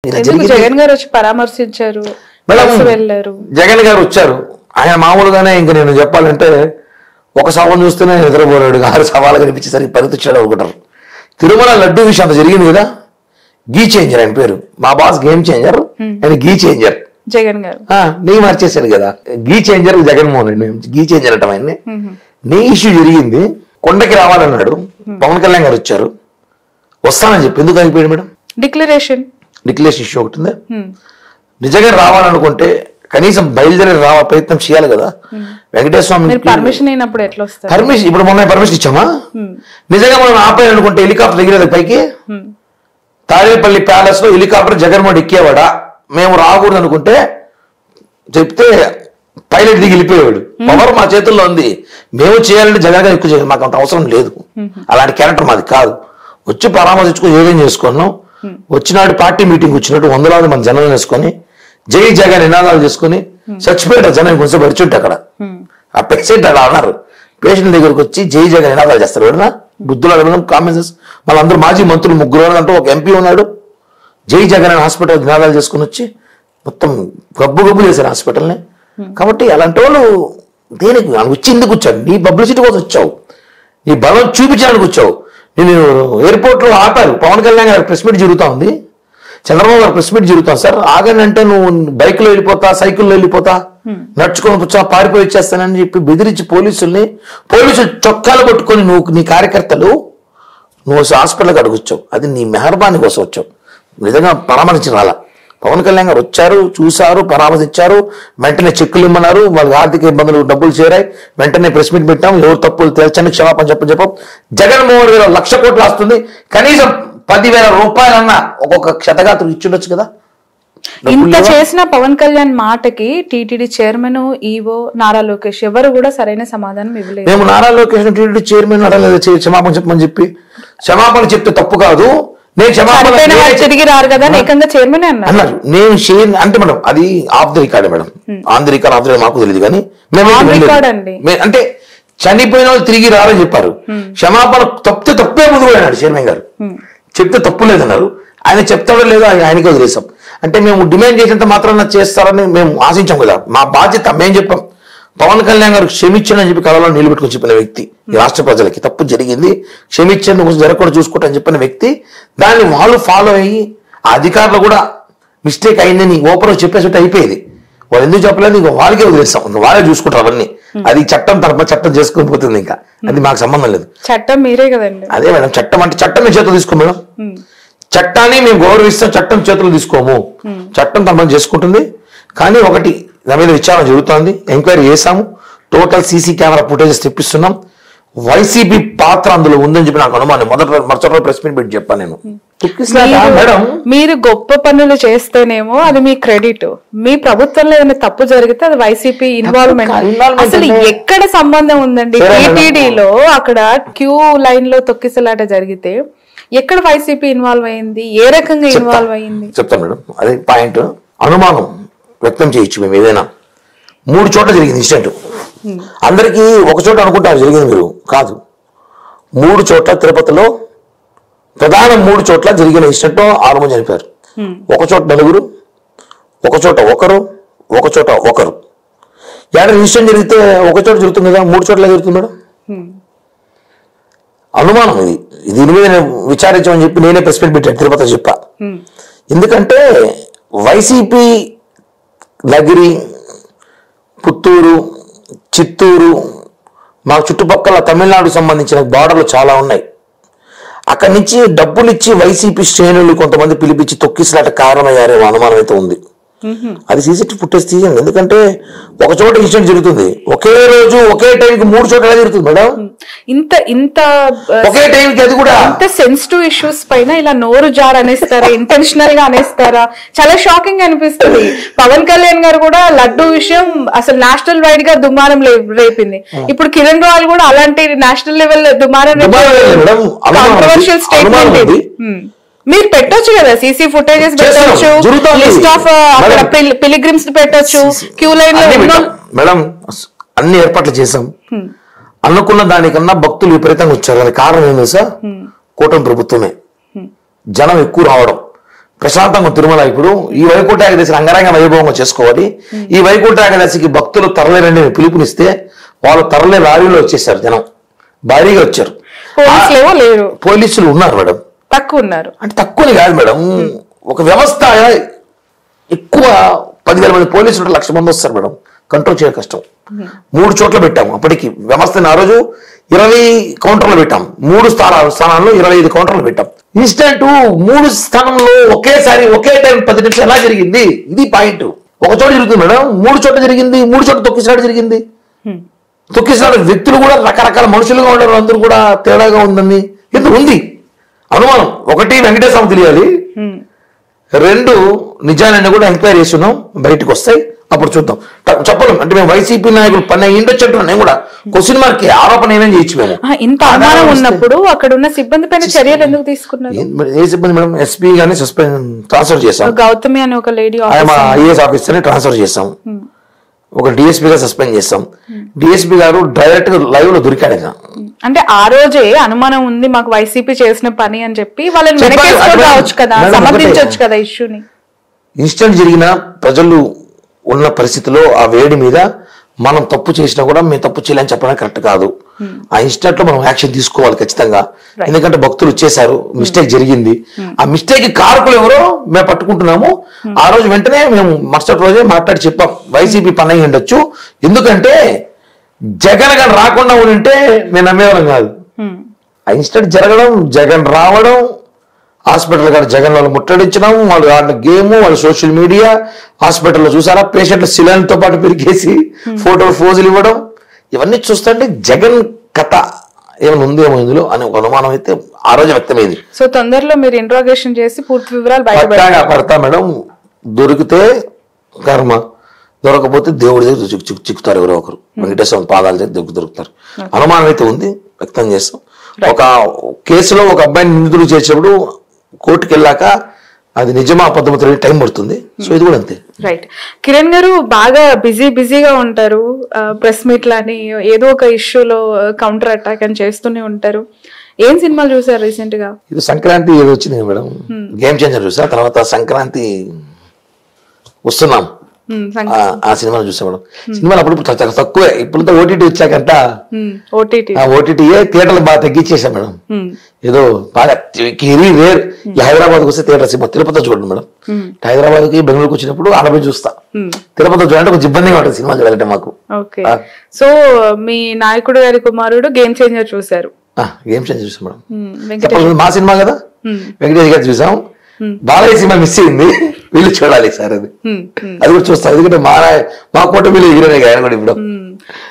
జగన్ గారు వచ్చి పరామర్శించారు, వెళ్ళారు. జగన్ గారు వచ్చారు. ఆయన మామూలుగానే ఇంక నేను చెప్పాలంటే ఒక సవాల్ చూస్తేనే నిద్రపోరాడు, 6 సవాళ్ళు కనిపించేసరికి పరిగెత్తిచ్చాడు అనుకుంటారు. తిరుమల లడ్డు విషయం అంత జరిగింది కదా, గీ చేంజర్ ఆయన పేరు. మా బాస్ గేమ్ చేంజర్, ఆయన గీ చేంజర్ జగన్ గారు. నీ మార్చేశాడు కదా, గీ చేంజర్ జగన్మోహన్ రెడ్డి, గీ చేంజర్ అంటాం ఆయన్ని. నీ ఇష్యూ జరిగింది, కొండకి రావాలన్నాడు. పవన్ కళ్యాణ్ గారు వచ్చారు, వస్తానని చెప్పి ఎందుకు అయిపోయాడు మేడం? డిక్లరేషన్ ఇష్యూ ఒకటి ఉంది. నిజంగా రావాలనుకుంటే కనీసం బయలుదేరి ప్రయత్నం చేయాలి కదా. వెంకటేశ్వర స్వామి పర్మిషన్ అయినప్పుడు ఎట్లా వస్తారు? పర్మిషన్ ఇప్పుడు మొన్న పర్మిషన్ ఇచ్చామా? నిజంగా మనం ఆపేయాలనుకుంటే హెలికాప్టర్ దిగినది పైకి, తాడేపల్లి ప్యాలెస్ లో హెలికాప్టర్ జగన్మోహన్ ఎక్కేవాడా? మేము రాకూడదు అనుకుంటే చెప్తే పైలట్ దిగి వెళ్ళిపోయేవాడు. పవర్ మా చేతుల్లో ఉంది, మేము చేయాలంటే జగన్ గారు ఎక్కువ చేయాలి, మాకు అంత అవసరం లేదు. అలాంటి క్యారెక్టర్ మాది కాదు. వచ్చి పరామర్శించుకుని యోగం చేసుకున్నాం. వచ్చినాడు పార్టీ మీటింగ్ వచ్చినట్టు 100,000 మంది జనం వేసుకొని జై జగన్ నినాదాలు చేసుకుని చచ్చిపోయాడు జనం. కొంచెం పరిచుంటే అక్కడ ఆ పేషెంట్ అలా అన్నారు. పేషెంట్ దగ్గరకు వచ్చి జై జగన్ నినాదాలు చేస్తారు. ఎవడన్నా బుద్ధులు అడగడం కామెంట్స్. వాళ్ళందరూ మాజీ మంత్రులు 3 అంటూ ఒక ఎంపీ ఉన్నాడు. జై జగన్ అని హాస్పిటల్ నినాదాలు చేసుకుని వచ్చి మొత్తం గబ్బు చేశారు హాస్పిటల్ని. కాబట్టి అలాంటి వాళ్ళు దేనికి వచ్చి ఎందుకు వచ్చావు? నీ పబ్లిసిటీ కోసం వచ్చావు, నీ బలం చూపించడానికి వచ్చావు. నేను ఎయిర్పోర్ట్ లో ఆపారు. పవన్ కళ్యాణ్ గారి ప్రెస్ మీట్ జరుగుతా ఉంది, చంద్రబాబు గారు ప్రెస్ మీట్ జరుగుతాం. సార్ ఆగండి అంటే నువ్వు బైక్ లో వెళ్ళిపోతా, సైకిల్లో వెళ్ళిపోతా, నడుచుకొని వచ్చా, పారిపోయి వచ్చేస్తానని చెప్పి బెదిరించి పోలీసులు చొక్కాలు కొట్టుకొని నువ్వు నీ కార్యకర్తలు నువ్వు హాస్పిటల్కి అడుగుచ్చావు. అది నీ మెహర్బానీ కోసం వచ్చావు, నిజంగా పరామర్శించిన రాలా. పవన్ కళ్యాణ్ గారు వచ్చారు, చూశారు, పరామర్శించారు, వెంటనే చెక్కులు ఇమ్మన్నారు. వాళ్ళకి ఆర్థిక ఇబ్బందులు, డబ్బులు చేరాయి, వెంటనే ప్రెస్ మీట్ పెట్టాం. ఎవరు తప్పులు తేల్చండి, క్షమాపణ చెప్పాం. జగన్మోహన్ గారు 1,00,000 కోట్లు వస్తుంది, కనీసం 10,000 రూపాయలన్నా ఒక్కొక్క క్షతగాత్రులు ఇచ్చుండొచ్చు కదా. ఇంత చేసిన పవన్ కళ్యాణ్ మాటకి TTD chairman, EO Nara Lokesh ఎవరు కూడా సరైన సమాధానం ఇవ్వలేదు. మేము నారా లోకేష్ టీటీడీ చైర్మన్ అడగలేదు క్షమాపణ చెప్పమని చెప్పి. క్షమాపణ చెప్తే తప్పు కాదు, నేను క్షమాపణ తిరిగి రారు కదా, ఏకంగా చైర్మన్ అన్నారు. నేను అంటే మేడం అది of the record madam, on the record of the మాకు తెలియదు. కానీ అంటే చనిపోయిన వాళ్ళు తిరిగి రారని చెప్పారు. క్షమాపణ తప్పే ముందు అన్నాడు చైర్మన్ గారు. చెప్తే తప్పు లేదన్నారు. ఆయన చెప్తాడో లేదో ఆయనకి వదిలేసాం. అంటే మేము డిమాండ్ చేసేంత మాత్రాన చేస్తారని మేము ఆశించాం కదా. మా బాధ్యత మేము చెప్పాం. పవన్ కళ్యాణ్ గారు క్షమించని చెప్పి కళలో నీళ్లు పెట్టుకుని చెప్పిన వ్యక్తి, ఈ రాష్ట్ర ప్రజలకి తప్పు జరిగింది, క్షమించండి, కొంచెం జరగకుండా చూసుకుంటా చెప్పిన వ్యక్తి. దాన్ని వాళ్ళు ఫాలో అయ్యి ఆ అధికారులు కూడా మిస్టేక్ అయిందని ఓపెన్ చెప్పేసి అయిపోయేది. వాళ్ళు ఎందుకు చెప్పలేదు, ఇంకా వాళ్ళకే వదిలేస్తాం, ఇంకా వాళ్ళే చూసుకుంటారు అవన్నీ. అది చట్టం తరపున చట్టం చేసుకుని పోతుంది, ఇంకా అది మాకు సంబంధం లేదు. చట్టం మీరే కదండి. అదే మేడం, చట్టం అంటే చట్టం మీ చేతులు తీసుకో మేడం. చట్టాన్ని మేము గౌరవిస్తాం, చట్టం చేతులు తీసుకోము. చట్టం తన చేసుకుంటుంది. కానీ ఒకటి నా మీద విచారణ జరుగుతోంది, ఎంక్వైరీ చేశాము, టోటల్ సీసీ కెమెరా ఫుటేజెస్ తెప్పిస్తున్నాం. వైసీపీ పాత్ర అందులో ఉందని చెప్పి నాకు అనుమానం. మరుసటి ప్రెస్ మీట్ పెట్టి చెప్పాను నేను. మేడం మీరు గొప్ప పనులు చేస్తేనేమో అది మీ క్రెడిట్, మీ ప్రభుత్వంలో ఏదైనా తప్పు జరిగితే అది వైసీపీ ఇన్వాల్వ్మెంట్. అసలు ఎక్కడ సంబంధం ఉందండి? టీటీడీలో అక్కడ క్యూ లైన్ లో తొక్కిసలాట జరిగితే ఎక్కడ వైసీపీ ఇన్వాల్వ్ అయింది, ఏ రకంగా ఇన్వాల్వ్ అయింది చెప్తాను మేడం. అదే పాయింట్. అనుమానం వ్యక్తం చేయొచ్చు మేము ఏదైనా. 3 చోట్ల జరిగింది ఇన్సిడెంట్. అందరికీ ఒక చోట అనుకుంటారు జరిగింది, మీరు కాదు. 3 చోట్ల తిరుపతిలో ప్రధాన 3 చోట్ల జరిగిన ఇన్సిడెంట్ 6 మంది చనిపోయారు. ఒక చోట 4, ఒక చోట ఒక చోట ఒకరు. ఏడాది ఇన్సిడెంట్ జరిగితే ఒక చోట జరుగుతుంది కదా, 3 చోట్ల జరుగుతుంది మేడం. అనుమానం ఇది. దీని మీద విచారించమని చెప్పి నేనే ప్రెస్ మీట్ పెట్టాను, తిరుపతి చెప్పా. ఎందుకంటే వైసీపీ నగిరి, పుత్తూరు, చిత్తూరు, మా చుట్టుపక్కల తమిళనాడుకు సంబంధించిన బార్డర్లు చాలా ఉన్నాయి. అక్కడి నుంచి డబ్బులు ఇచ్చి వైసీపీ శ్రేణులు కొంతమంది పిలిపించి తొక్కిసలాట కారణమయ్యారే అనుమానం అయితే ఉంది. అది సీసీటీవీ ఫుటేజ్ తీయండి. ఎందుకంటే ఒక చోట ఇన్సిడెంట్ జరుగుతుంది, ఒకే రోజు ఒకే టైంకి 3 చోట్ల జరుగుతుంది మేడం. ఇంత ఒకే టైంకి, అది కూడా ఇంత సెన్సిటివ్ ఇష్యూస్ పైన ఇలా నోరు జార్ అనేస్తారా, ఇంటెన్షనల్ గా అనేస్తారా? చాలా షాకింగ్ అనిపిస్తుంది. పవన్ కళ్యాణ్ గారు కూడా లడ్డు విషయం అసలు నేషనల్ వైడ్ గా దుమారం రేపింది. ఇప్పుడు కిరణ్ రావు కూడా అలాంటి నేషనల్ లెవెల్ దుమారం కాంట్రవర్షియల్ స్టేట్మెంట్ ఇది. మీరు పెట్టొచ్చు కదా, సీసీ ఫుటేజెస్ పెట్టొచ్చు, లిస్ట్ ఆఫ్ అక్కడ పిలిగ్రిమ్స్ పెట్టొచ్చు, క్యూ లైన్ లో. మేడం అన్ని ఏర్పాట్లు చేశాం. అనుకున్న దానికన్నా భక్తులు విపరీతంగా వచ్చారు. దానికి కారణం ఏంటి సార్? కూటమి ప్రభుత్వమే. జనం ఎక్కువ రావడం, ప్రశాంతంగా తిరుమల ఇప్పుడు ఈ వైకుంఠ ఏకాదశి అంగరంగ వైభవంగా చేసుకోవాలి. ఈ వైకుంఠ ఏకాదశికి భక్తులు తరలేరండి పిలుపునిస్తే వాళ్ళు తరలే లారీలో వచ్చేసారు, జనం భారీగా వచ్చారు. పోలీసులు ఉన్నారు మేడం, తక్కువ ఉన్నారు అంటే తక్కువని కాదు మేడం, ఒక వ్యవస్థ ఎక్కువ 10,000 మంది పోలీసులు 1,00,000 మంది వస్తారు మేడం, కంట్రోల్ చేయడం కష్టం. 3 చోట్ల పెట్టాము అప్పటికి వ్యవస్థని. ఆ రోజు 20 కౌంటర్లు పెట్టాం, 3 స్థానాల్లో 25 కౌంటర్లు పెట్టాం. ఇన్స్టెంట్ 3 స్థానంలో ఒకేసారి ఒకే టైం 10 నిమిషాలు ఎలా జరిగింది, ఇది పాయింట్. ఒక చోట జరుగుతుంది మేడం, 3 చోట్ల జరిగింది, 3 చోట్ల తొక్కిసాడు జరిగింది. తొక్కిసాడు వ్యక్తులు కూడా రకరకాల మనుషులుగా ఉండరు, అందరూ కూడా తేడాగా ఉందని ఎందుకు ఉంది అనుమానం. 1 వెంకటేశ్వరం తెలియాలి, 2 నిజాన్ని కూడా ఎంక్వైరీ చేస్తున్నాం, బయటకు వస్తాయి అప్పుడు చూద్దాం. చెప్పలేం అంటే మేము వైసీపీ నాయకులు పని అయ్యిండొచ్చు అంటున్నాం. నేను కూడా క్వశ్చన్ మార్క్ ఆరోపణ ఏమేం చేయొచ్చు మేము. ఇంత అనుమానం ఉన్నప్పుడు అక్కడ ఉన్న సిబ్బంది పైన చర్యలు ఎందుకు తీసుకున్నారు? ఏ సిబ్బంది మేడం? ఎస్పీ గానీ ట్రాన్స్ఫర్ చేశాం, గౌతమి అని ఒక లేడీ ఐఏఎస్ ఆఫీసర్ ని ట్రాన్స్ఫర్ చేశాం, ఒక డిఎస్పీ గా సస్పెండ్ చేస్తాం. డిఎస్పీ గారు డైరెక్ట్ గా లైవ్ లో దొరికాడు. అంటే ఆ రోజే అనుమానం ఉంది మాకు వైసీపీ చేసిన పని అని చెప్పి వాళ్ళని వెనకేసుకోవచ్చు కదా, సమర్థించవచ్చు కదా ఇష్యూని. ఇన్సిడెంట్ జరిగిన ప్రజలు ఉన్న పరిస్థితిలో ఆ వేడి మీద మనం తప్పు చేసినా కూడా మేము తప్పు చేయాలని చెప్పడం కరెక్ట్ కాదు. ఆ ఇన్సిడెంట్ లో మనం యాక్షన్ తీసుకోవాలి ఖచ్చితంగా, ఎందుకంటే భక్తులు వచ్చేసారు, మిస్టేక్ జరిగింది. ఆ మిస్టేక్ కారకులు ఎవరో మేము పట్టుకుంటున్నాము. ఆ రోజు వెంటనే మేము మరుసటి రోజే మాట్లాడి చెప్పాం వైసీపీ పని అయి ఉండొచ్చు, ఎందుకంటే జగన్ గారు రాకుండా ఉంటే నేను నమ్మేవాళ్ళం కాదు. ఆ ఇన్సిడెంట్ జరగడం, జగన్ రావడం, హాస్పిటల్ గారు జగన్ వాళ్ళు ముట్టడించడం, వాళ్ళు ఆడిన గేమ్, వాళ్ళు సోషల్ మీడియా, హాస్పిటల్లో చూసారా పేషెంట్లు సిలైన్తో పాటు పెరిగేసి ఫోజులు ఇవ్వడం, ఇవన్నీ చూస్తుంటే జగన్ కథ ఏమైనా ఉందేమో ఇందులో అనే ఒక అనుమానం అయితే ఆ రోజు వ్యక్తమైంది. సో తొందరలో మీరు ఇంట్రాగేషన్ చేసి పూర్తి వివరాలు పడతా మేడం. దొరికితే కర్మ, దొరకపోతే దేవుడి దగ్గర చిక్కుతారు ఎవరో ఒకరు, వెంకటేశ్వర పాదాల దగ్గర దొరుకుతారు. అనుమానం అయితే ఉంది, వ్యక్తం చేస్తాం. ఒక కేసులో ఒక అబ్బాయిని నిందితులు చేసినప్పుడు కోర్టుకు వెళ్ళాక అది నిజమా అబద్ధమో తెలియదు, టైం పడుతుంది. సో ఇది కూడా అంతే. రైట్. కిరణ్ గారు బాగా బిజీగా ఉంటారు, ప్రెస్ మీట్లని ఏదో ఒక ఇష్యూలో కౌంటర్ అటాక్ అని చేస్తూనే ఉంటారు. ఏం సినిమాలు చూసారు రీసెంట్ గా? ఇది సంక్రాంతి ఏదో వచ్చింది మేడం, గేమ్ చేంజర్ చూసా, తర్వాత సంక్రాంతి వస్తున్నాం ఆ సినిమాలు చూసా మేడం. సినిమాలు అప్పుడు తక్కువే, ఇప్పుడు ఓటీటీ వచ్చాకంట ఓటీటీయే థియేటర్లు బాగా తగ్గించేసా మేడం. ఏదో బాగా రేర్. హైదరాబాద్ వస్తే థియేటర్ సినిమా తిరుపతిలో చూడండి మేడం. హైదరాబాద్ కి బెంగళూరుకి వచ్చినప్పుడు ఆడపోయి చూస్తా, తిరుపతిలో చూడాలంటే కొంచెం ఇబ్బందిగా ఉంటుంది సినిమా చూడాలంటే మాకు. సో మీ నాయకుడు గారి కుమారుడు గేమ్ చేంజర్ చూసారు? గేమ్ చేంజర్ చూసాం మేడం, మా సినిమా కదా, వెంకటేష్ గారు చూసాం. బాలయ్య సినిమా మిస్ అయింది, వీళ్ళు చూడాలి సార్, అది కూడా చూస్తాం, ఎందుకంటే మా కోట వీళ్ళు హీరోనే ఆయన కూడా. ఇప్పుడు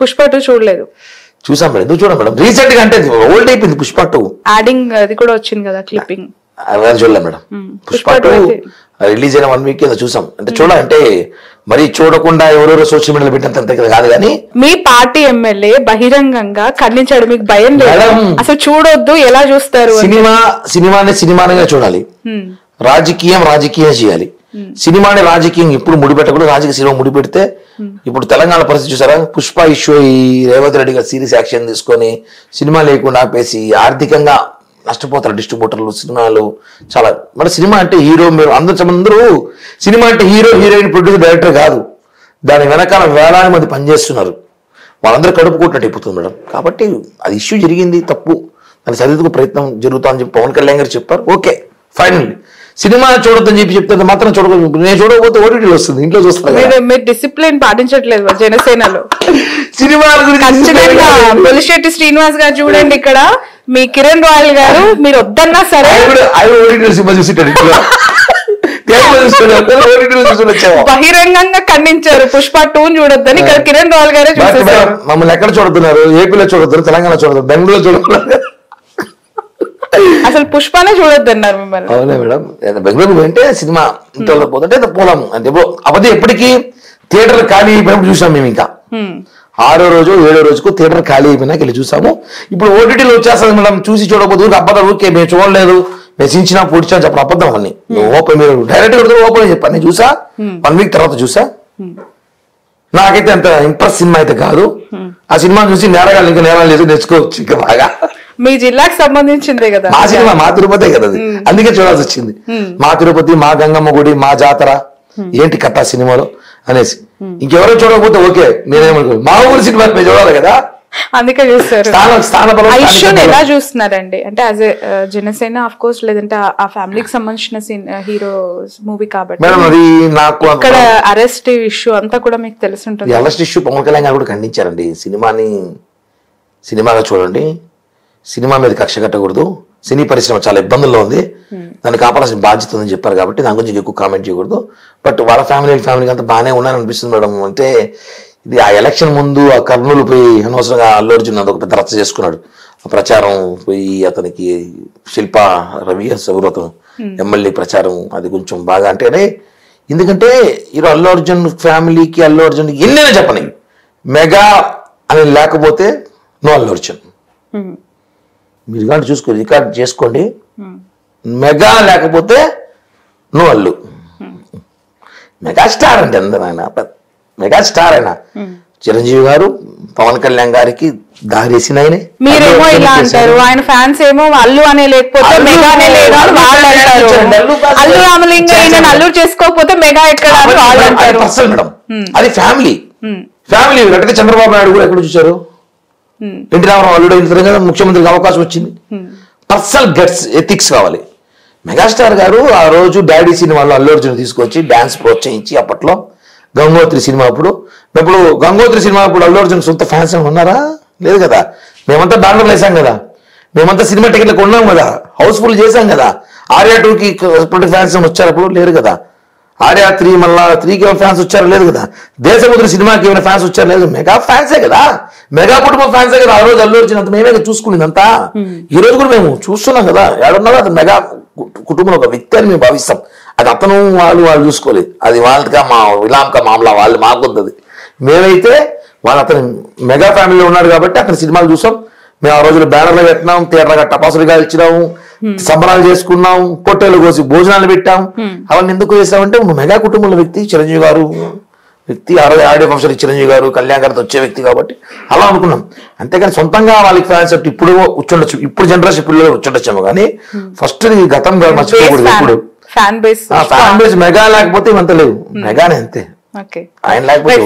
పుష్ప 2 చూడలేదు? చూసాం మేడం, ఎందుకు చూడం మేడం, రీసెంట్ గా అంటే ఓల్డ్ అయిపోయింది పుష్ప 2. యాడింగ్ అది కూడా వచ్చింది కదా క్లిప్పింగ్, అవన్నీ చూడలే మేడం. పుష్ప 2 రిలీజ్ అయిన 1 వీక్ చూసాం. అంటే చూడాలంటే మరి చూడకుండా ఎవరెవరో సోషల్ మీడియాలో పెట్టినంత కాదు కానీ. మీ పార్టీ ఎమ్మెల్యే బహిరంగంగా ఖండించాడు, మీకు భయం లేదు? అసలు చూడొద్దు, ఎలా చూస్తారు? సినిమానే చూడాలి, రాజకీయం చేయాలి. సినిమాని రాజకీయం ఎప్పుడు ముడిపెట్టకూడదు, రాజకీయ సినిమా ముడిపెడితే ఇప్పుడు తెలంగాణ పరిస్థితి చూసారా, పుష్ప ఇష్యూ ఈ రేవంత్ రెడ్డి గారు సీరియస్ యాక్షన్ తీసుకొని సినిమా లేకుండా ఆపేసి ఆర్థికంగా నష్టపోతారు డిస్ట్రిబ్యూటర్లు. సినిమాలు చాలా మన సినిమా అంటే హీరో, మీరు అందరూ సినిమా అంటే హీరో హీరోయిన్ ప్రొడ్యూసర్ డైరెక్టర్ కాదు, దాని వెనకాల వేలాది మంది పనిచేస్తున్నారు, వాళ్ళందరూ కడుపు కొట్టినట్టు అయిపోతుంది మేడం. కాబట్టి అది ఇష్యూ జరిగింది, తప్పు, దాన్ని సరిదిద్దుకు ప్రయత్నం జరుగుతుందని చెప్పి పవన్ కళ్యాణ్ గారు చెప్పారు. Okay final. సినిమా చూడొద్దని చెప్పి చెప్తే మాత్రం చూడకూడదు, నేను చూడకపోతే ఓటీటీలో వస్తుంది, ఇంట్లో చూస్తాను. మీరు డిసిప్లిన్ పాటించట్లేదు జనసేనలో. సినిమాల గురించి పొలిశెట్టి శ్రీనివాస్ గారు చూడండి, ఇక్కడ మీ కిరణ్ రాయల్ గారు మీరు వద్దన్నా సరే బహిరంగంగా ఖండించారు పుష్ప 2 చూడొద్దని. ఇక్కడ కిరణ్ రాయల్ గారే చూసేసారు. మమ్మల్ని ఎక్కడ చూడుతున్నారు? ఏపీలో చూడొద్దు, తెలంగాణ చూడదు, బెంగళూరులో చూడదు, అసలు పుష్పనే చూడొద్దన్నారు మిమ్మల్ని. అవునా మేడం, బెంగళూరు అంటే సినిమా ఇంట్లో పోతుంటే పోలాము అంటే అబద్ధం. ఎప్పటికీ థియేటర్ ఖాళీ అయిపోయినప్పుడు చూసాం మేము. ఇంకా 6వ రోజు 7వ రోజుకు థియేటర్ ఖాళీ అయిపోయినాక వెళ్ళి చూసాము. ఇప్పుడు ఓటీటీలో వచ్చేస్తుంది మేడం, చూసి చూడకపోతే అబద్ధం. ఊరికే మేము చూడలేదు, మెచ్చించినా పొడిచా చెప్పడం అబద్ధం అన్ని. ఓపెన్ మీరు డైరెక్ట్ ఓపెన్ చెప్పాను, నేను చూసా 1 వీక్ తర్వాత చూసా. నాకైతే అంత ఇంప్రెస్ సినిమా అయితే కాదు. ఆ సినిమా చూసి నేరగాళ్ళు ఇంకా నేరాలు లేదు నేర్చుకోవచ్చు ఇంకా బాగా. మీ జిల్లాకు సంబంధించిందే కదా మా సినిమా మా తిరుపతే కదా అది, అందుకే చూడాల్సి వచ్చింది. మా తిరుపతి, మా గంగమ్మ గుడి, మా జాతర, ఏంటి కథ సినిమాలో అనేసి. ఇంకెవరో చూడకపోతే ఓకే, నేనేమనుకో మా ఊరి సినిమా మేము చూడాలి కదా, అందుకే చూస్తారు. స్థాన ఎలా చూస్తున్నారండి అంటే as a Janasena of course, లేదంటే ఆ ఫ్యామిలీకి సంబంధించిన హీరో మూవీ కాబట్టి మేడం అది నాకు ఇక్కడ అరెస్ట్ ఇష్యూ అంతా కూడా మీకు తెలిసి ఉంటుంది. అరెస్ట్ ఇష్యూ పవన్ కళ్యాణ్ గారు కూడా ఖండించారండి. సినిమాగా చూడండి, సినిమా మీద కక్ష కట్టకూడదు, సినీ పరిశ్రమ చాలా ఇబ్బందుల్లో ఉంది, దాన్ని కాపాడాల్సిన బాధ్యత ఉందని చెప్పారు కాబట్టి దాని గురించి ఎక్కువ కామెంట్ చేయకూడదు. బట్ వాళ్ళ ఫ్యామిలీకి అంతా బాగానే ఉన్నారని అనిపిస్తుంది మేడం. అంటే ఇది ఆ ఎలక్షన్ ముందు ఆ కర్నూలు పోయి అనవసరంగా అల్లు అర్జున్ ఒక పెద్ద రచ్చ చేసుకున్నాడు. ఆ ప్రచారం పోయి అతనికి శిల్పా రవి సౌరతం ఎమ్మెల్యే ప్రచారం అది కొంచెం బాగా అంటేనే, ఎందుకంటే ఈరోజు అల్లు అర్జున్ ఫ్యామిలీకి అల్లు అర్జున్ ఎన్నైనా చెప్పని మెగా అని లేకపోతే నో అల్లు అర్జున్. మీరు కానీ రికార్డ్ చేసుకోండి, మెగా లేకపోతే నో అల్లు. మెగాస్టార్ అండి అందరూ, ఆయన మెగాస్టార్ అయినా చిరంజీవి గారు పవన్ కళ్యాణ్ గారికి దారేసిన ఆయనే. మీరేమో ఇలా అంటారు, ఆయన ఫ్యాన్స్ ఏమో అల్లు అనే లేకపోతే మెగానే లేదు అని వాళ్ళు అంటారు. అల్లు రామలింగ అల్లు చేసుకోకపోతే మెగా ఎక్కడ అని వాళ్ళు అంటారు. పర్సనల్ మేడం, అది ఫ్యామిలీ. అంటే చంద్రబాబు నాయుడు కూడా ఎక్కడ చూసారు, ఎన్టీ రామారావు అల్లుడు అయిన కదా ముఖ్యమంత్రికి అవకాశం వచ్చింది. పర్సనల్ గట్స్, ఎథిక్స్ కావాలి. మెగాస్టార్ గారు ఆ రోజు డాడీ సినిమాలో అల్లు అర్జున్ తీసుకొచ్చి డాన్స్ ప్రోత్సహించి, అప్పట్లో గంగోత్రి సినిమా అప్పుడు గంగోత్రి సినిమా అప్పుడు అల్లు అర్జున్ సొంత ఫ్యాన్స్ ఉన్నారా? లేదు కదా. మేమంతా బ్యానర్లు వేసాం కదా, మేమంతా సినిమా టికెట్లకు ఉన్నాం కదా, హౌస్ఫుల్ చేశాం కదా. ఆర్యా 2కి ఫ్యాన్స్ వచ్చారు అప్పుడు, లేరు కదా. ఆర్యా 3 మళ్ళా 3కి ఏమైనా ఫ్యాన్స్ వచ్చారు, లేదు కదా. దేశముద్ర సినిమాకి ఏమైనా ఫ్యాన్స్ వచ్చారు, లేదు. మెగా ఫ్యాన్సే కదా, మెగా కుటుంబం ఫ్యాన్సే కదా. ఆ రోజు అల్లు అర్జున్ అంత మేమే చూసుకునేదంతా. ఈ రోజు కూడా మేము చూస్తున్నాం కదా, ఏడున్నారో అది మెగా కుటుంబంలో ఒక వ్యక్తి అని మేము భావిస్తాం. అది అతను వాళ్ళు చూసుకోలేదు, అది వాళ్ళగా మా విలాంక మామలా వాళ్ళు మాకొద్దది. మేమైతే వాళ్ళు అతను మెగా ఫ్యామిలీలో ఉన్నాడు కాబట్టి అతని సినిమాలు చూసాం. మేము ఆ రోజులు బ్యానర్లు పెట్టినాం, థియేటర్గా టపాసులుగా ఇచ్చినాము, సంబరాలు చేసుకున్నాం, పొట్టేలు కోసి భోజనాలు పెట్టాం. అవన్నీ ఎందుకు చేస్తామంటే మెగా కుటుంబంలో వ్యక్తి చిరంజీవి గారు వ్యక్తి, ఆడియో ఫంక్షన్ చిరంజీవి గారు కళ్యాణ్ గారితో వచ్చే వ్యక్తి కాబట్టి అలా అనుకున్నాం. అంతేగాని సొంతంగా వాళ్ళకి ఫ్యాన్స్ ఇప్పుడు వచ్చుండొచ్చు, ఇప్పుడు జనరేషన్ పిల్లలు వచ్చుండొచ్చాము, కానీ ఫస్ట్ గతం మర్చిపోకూడదు. ఇప్పుడు ఫ్యాన్ బేస్ మెగా లేకపోతే ఇవంత లేవు, మెగానే అంతే. ఆయన లేకపోతే